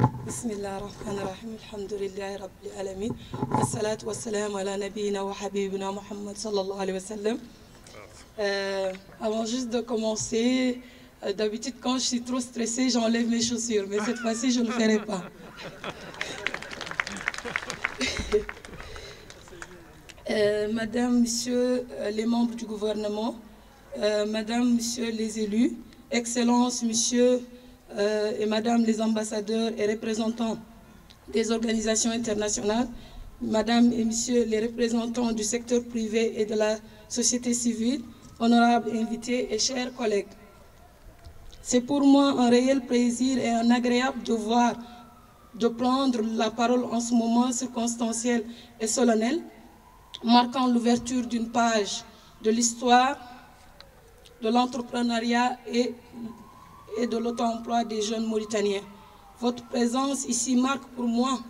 Bismillah ar-Rahman ar-Rahim, alhamdulillahi rabbil alamin, wassalatu wassalamu ala nabiyyina wa habibina Muhammad sallallahu alayhi wa sallam. Avant juste de commencer, d'habitude quand je suis trop stressée, j'enlève mes chaussures, mais cette fois-ci je ne le ferai pas. Madame, Monsieur les membres du gouvernement, Madame, Monsieur les élus, Excellences, Monsieur et Madame les ambassadeurs et représentants des organisations internationales, Madame et Messieurs les représentants du secteur privé et de la société civile, honorables invités et chers collègues. C'est pour moi un réel plaisir et un agréable devoir de prendre la parole en ce moment circonstanciel et solennel, marquant l'ouverture d'une page de l'histoire de l'entrepreneuriat et de l'auto-emploi des jeunes Mauritaniens. Votre présence ici marque pour moi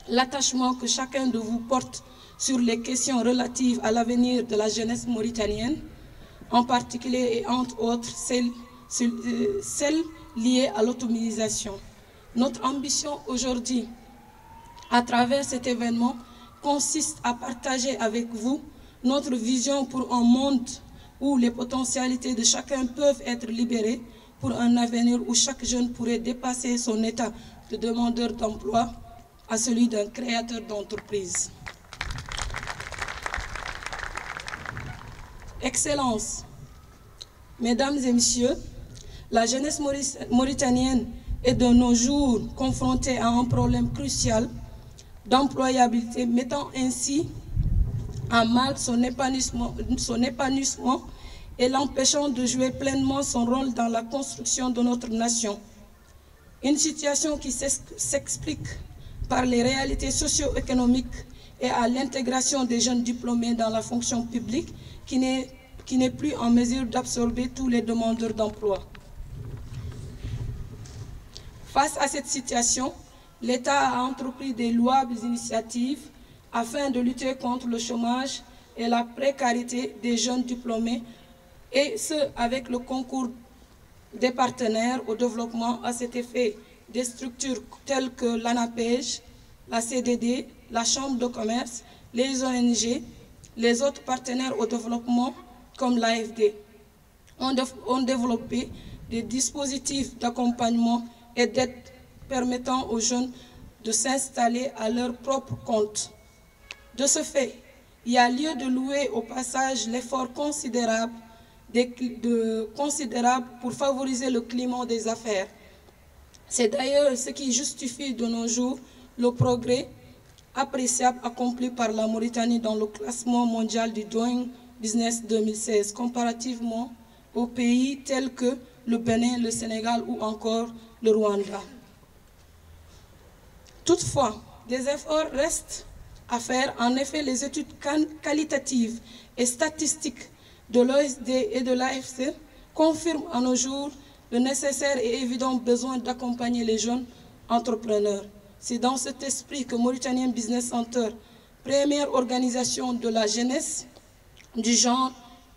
l'attachement que chacun de vous porte sur les questions relatives à l'avenir de la jeunesse mauritanienne, en particulier et entre autres celles liées à l'autonomisation. Notre ambition aujourd'hui, à travers cet événement, consiste à partager avec vous notre vision pour un monde où les potentialités de chacun peuvent être libérées pour un avenir où chaque jeune pourrait dépasser son état de demandeur d'emploi à celui d'un créateur d'entreprise. Excellences, Mesdames et Messieurs, la jeunesse mauritanienne est de nos jours confrontée à un problème crucial d'employabilité, mettant ainsi à mal son épanouissement et l'empêchant de jouer pleinement son rôle dans la construction de notre nation. Une situation qui s'explique par les réalités socio-économiques et à l'intégration des jeunes diplômés dans la fonction publique qui n'est plus en mesure d'absorber tous les demandeurs d'emploi. Face à cette situation, l'État a entrepris des louables initiatives afin de lutter contre le chômage et la précarité des jeunes diplômés, et ce, avec le concours des partenaires au développement à cet effet des structures telles que l'ANAPEJ, la CDD, la Chambre de commerce, les ONG, les autres partenaires au développement comme l'AFD, ont développé des dispositifs d'accompagnement et d'aide permettant aux jeunes de s'installer à leur propre compte. De ce fait, il y a lieu de louer au passage l'effort considérable pour favoriser le climat des affaires. C'est d'ailleurs ce qui justifie de nos jours le progrès appréciable accompli par la Mauritanie dans le classement mondial du Doing Business 2016, comparativement aux pays tels que le Bénin, le Sénégal ou encore le Rwanda. Toutefois, des efforts restent à faire. En effet, les études qualitatives et statistiques de l'OSD et de l'AFC confirment à nos jours le nécessaire et évident besoin d'accompagner les jeunes entrepreneurs. C'est dans cet esprit que Mauritanian Business Center, première organisation de la jeunesse du genre,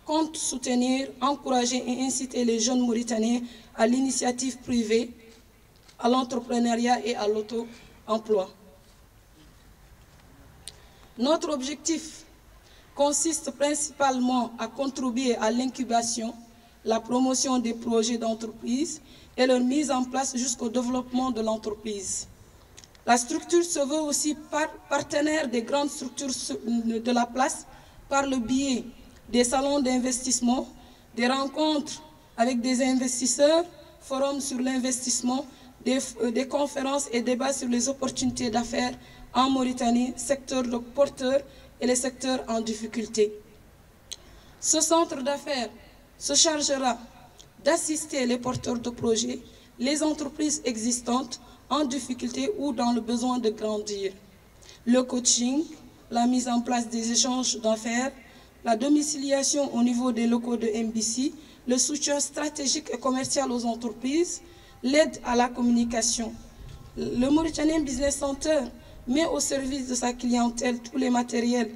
compte soutenir, encourager et inciter les jeunes Mauritaniens à l'initiative privée, à l'entrepreneuriat et à l'auto-emploi. Notre objectif consiste principalement à contribuer à l'incubation, la promotion des projets d'entreprise et leur mise en place jusqu'au développement de l'entreprise. La structure se veut aussi partenaire des grandes structures de la place par le biais des salons d'investissement, des rencontres avec des investisseurs, forums sur l'investissement, des conférences et débats sur les opportunités d'affaires en Mauritanie, secteur de porteurs et les secteurs en difficulté. Ce centre d'affaires se chargera d'assister les porteurs de projets, les entreprises existantes en difficulté ou dans le besoin de grandir. Le coaching, la mise en place des échanges d'affaires, la domiciliation au niveau des locaux de MBC, le soutien stratégique et commercial aux entreprises, l'aide à la communication. Le Mauritanian Business Center met au service de sa clientèle tous les matériels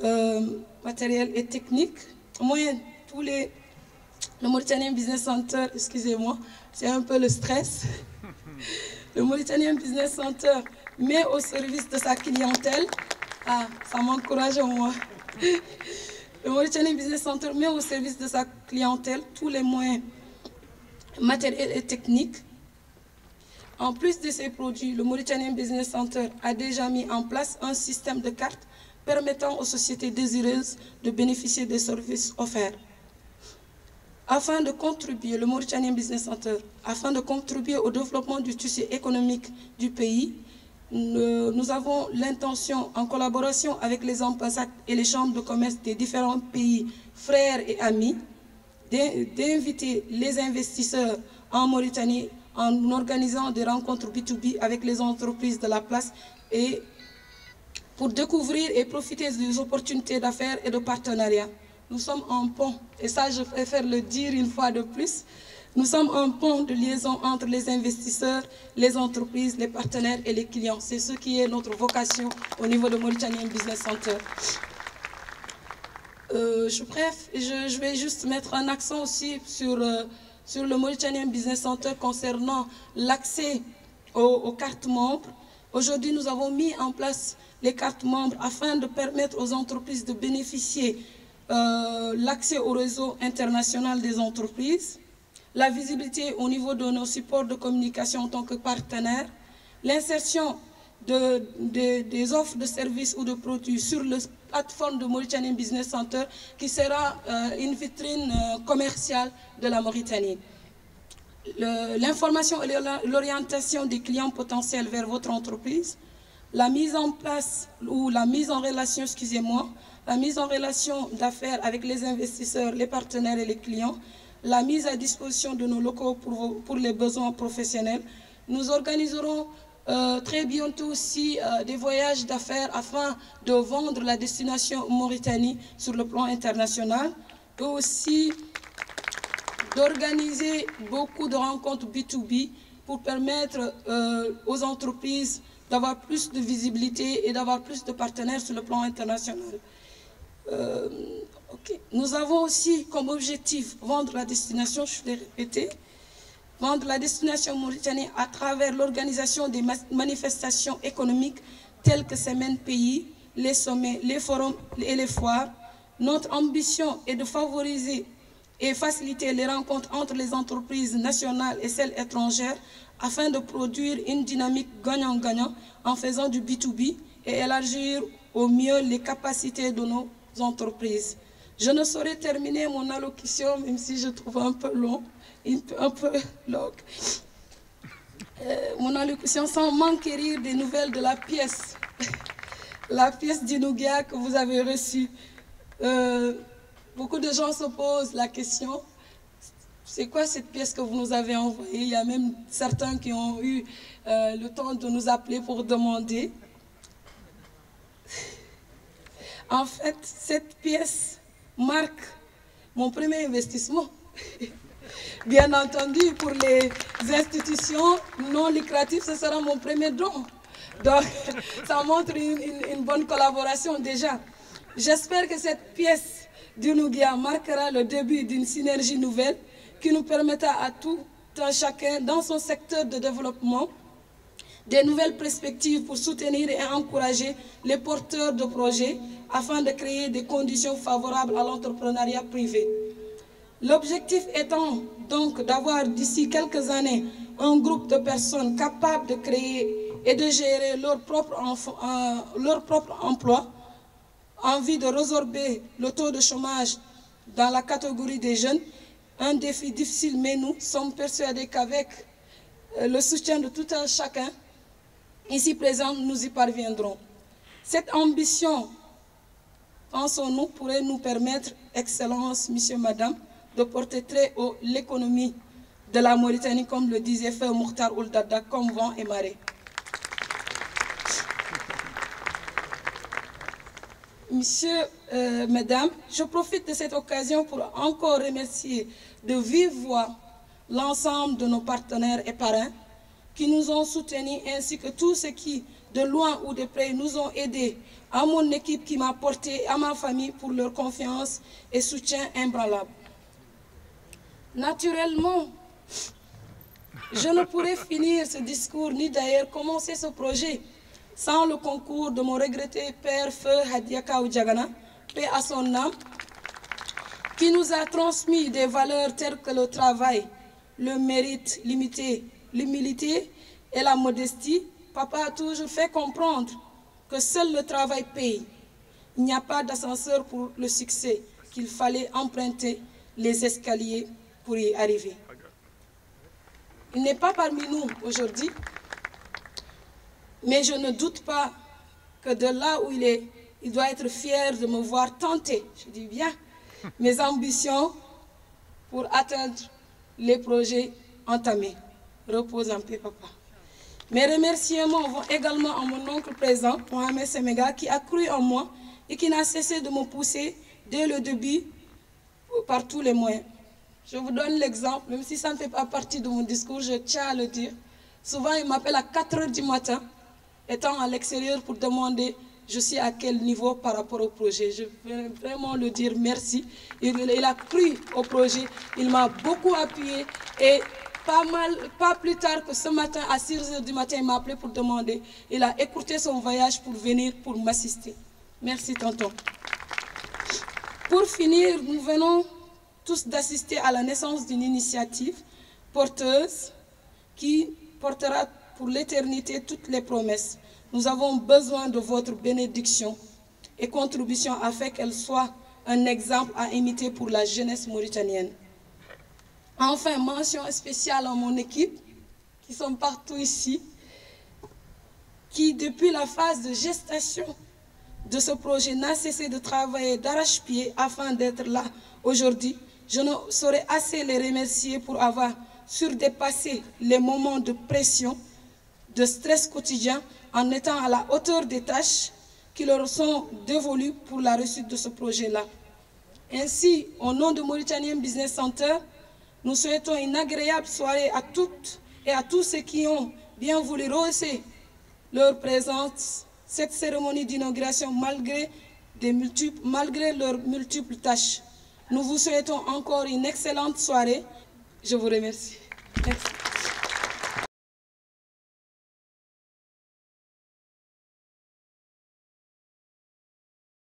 et techniques, le Mauritanian Business Center, excusez-moi, c'est un peu le stress. Le Mauritanien Business Center met au service de sa clientèle, ça m'encourage moi. Le Mauritanien Business Center met au service de sa clientèle tous les moyens matériels et techniques. En plus de ces produits, le Mauritanien Business Center a déjà mis en place un système de cartes permettant aux sociétés désireuses de bénéficier des services offerts. Afin de contribuer, le Mauritanien Business Center, afin de contribuer au développement du tissu économique du pays, nous avons l'intention, en collaboration avec les ambassades et les chambres de commerce des différents pays frères et amis, d'inviter les investisseurs en Mauritanie en organisant des rencontres B2B avec les entreprises de la place et pour découvrir et profiter des opportunités d'affaires et de partenariat. Nous sommes un pont, et ça je préfère le dire une fois de plus, nous sommes un pont de liaison entre les investisseurs, les entreprises, les partenaires et les clients. C'est ce qui est notre vocation au niveau de Mauritanien Business Center. Je vais juste mettre un accent aussi sur le Mauritanien Business Center concernant l'accès aux cartes membres. Aujourd'hui, nous avons mis en place les cartes membres afin de permettre aux entreprises de bénéficier l'accès au réseau international des entreprises, la visibilité au niveau de nos supports de communication en tant que partenaires, l'insertion des offres de services ou de produits sur la plateforme de Mauritanien Business Center qui sera une vitrine commerciale de la Mauritanie. L'information et l'orientation des clients potentiels vers votre entreprise, la mise en place ou la mise en relation, la mise en relation d'affaires avec les investisseurs, les partenaires et les clients, la mise à disposition de nos locaux pour les besoins professionnels. Nous organiserons très bientôt aussi des voyages d'affaires afin de vendre la destination Mauritanie sur le plan international et aussi d'organiser beaucoup de rencontres B2B pour permettre aux entreprises d'avoir plus de visibilité et d'avoir plus de partenaires sur le plan international. Nous avons aussi comme objectif vendre la destination, je l'ai répété, vendre la destination Mauritanie à travers l'organisation des manifestations économiques telles que Semaine Pays, les sommets, les forums et les foires. Notre ambition est de favoriser et faciliter les rencontres entre les entreprises nationales et celles étrangères afin de produire une dynamique gagnant-gagnant en faisant du B2B et élargir au mieux les capacités de nos entreprises. Je ne saurais terminer mon allocution, même si je trouve un peu longue. Mon allocution sans m'enquérir des nouvelles de la pièce, la pièce d'Inougia que vous avez reçue. Beaucoup de gens se posent la question, c'est quoi cette pièce que vous nous avez envoyée? Il y a même certains qui ont eu le temps de nous appeler pour demander. En fait, cette pièce marque mon premier investissement. Bien entendu, pour les institutions non lucratives, ce sera mon premier don. Donc, ça montre une bonne collaboration déjà. J'espère que cette pièce d'Inougia marquera le début d'une synergie nouvelle qui nous permettra à tout un chacun dans son secteur de développement des nouvelles perspectives pour soutenir et encourager les porteurs de projets afin de créer des conditions favorables à l'entrepreneuriat privé. L'objectif étant donc d'avoir d'ici quelques années un groupe de personnes capables de créer et de gérer leur propre emploi en vue de résorber le taux de chômage dans la catégorie des jeunes. Un défi difficile, mais nous sommes persuadés qu'avec le soutien de tout un chacun, ici présent, nous y parviendrons. Cette ambition, pensons-nous, pourrait nous permettre, Excellence, Monsieur, Madame, de porter très haut l'économie de la Mauritanie, comme le disait Feu Mokhtar Ould Daddah, comme vent et marée. Monsieur, Mesdames, je profite de cette occasion pour encore remercier de vive voix l'ensemble de nos partenaires et parrains qui nous ont soutenus, ainsi que tous ceux qui, de loin ou de près, nous ont aidés, à mon équipe qui m'a porté, à ma famille pour leur confiance et soutien imbranlable. Naturellement, Je ne pourrais finir ce discours ni d'ailleurs commencer ce projet sans le concours de mon regretté père Feu Hadiaka Oudjagana, paix à son âme, qui nous a transmis des valeurs telles que le travail, le mérite limité, l'humilité et la modestie. Papa a toujours fait comprendre que seul le travail paye. Il n'y a pas d'ascenseur pour le succès, qu'il fallait emprunter les escaliers pour y arriver. Il n'est pas parmi nous aujourd'hui, mais je ne doute pas que de là où il est, il doit être fier de me voir tenter, je dis bien, mes ambitions pour atteindre les projets entamés. Repose en paix, papa. Mes remerciements vont également à mon oncle présent, Mohamed Semega, qui a cru en moi et qui n'a cessé de me pousser dès le début par tous les moyens. Je vous donne l'exemple, même si ça ne fait pas partie de mon discours, je tiens à le dire. Souvent, il m'appelle à 4 h du matin, étant à l'extérieur pour demander je suis à quel niveau par rapport au projet. Je veux vraiment le dire merci. Il a cru au projet, il m'a beaucoup appuyé et pas plus tard que ce matin, à 6 h du matin, il m'a appelé pour demander. Il a écourté son voyage pour venir, pour m'assister. Merci, tonton. Pour finir, nous venons tous d'assister à la naissance d'une initiative porteuse qui portera pour l'éternité toutes les promesses. Nous avons besoin de votre bénédiction et contribution afin qu'elle soit un exemple à imiter pour la jeunesse mauritanienne. Enfin, mention spéciale à mon équipe, qui sont partout ici, qui depuis la phase de gestation de ce projet n'a cessé de travailler d'arrache-pied afin d'être là aujourd'hui. Je ne saurais assez les remercier pour avoir surdépassé les moments de pression, de stress quotidien, en étant à la hauteur des tâches qui leur sont dévolues pour la réussite de ce projet-là. Ainsi, au nom de Mauritanian Business Center, nous souhaitons une agréable soirée à toutes et à tous ceux qui ont bien voulu rehausser leur présence, cette cérémonie d'inauguration malgré leurs multiples tâches. Nous vous souhaitons encore une excellente soirée. Je vous remercie. Merci.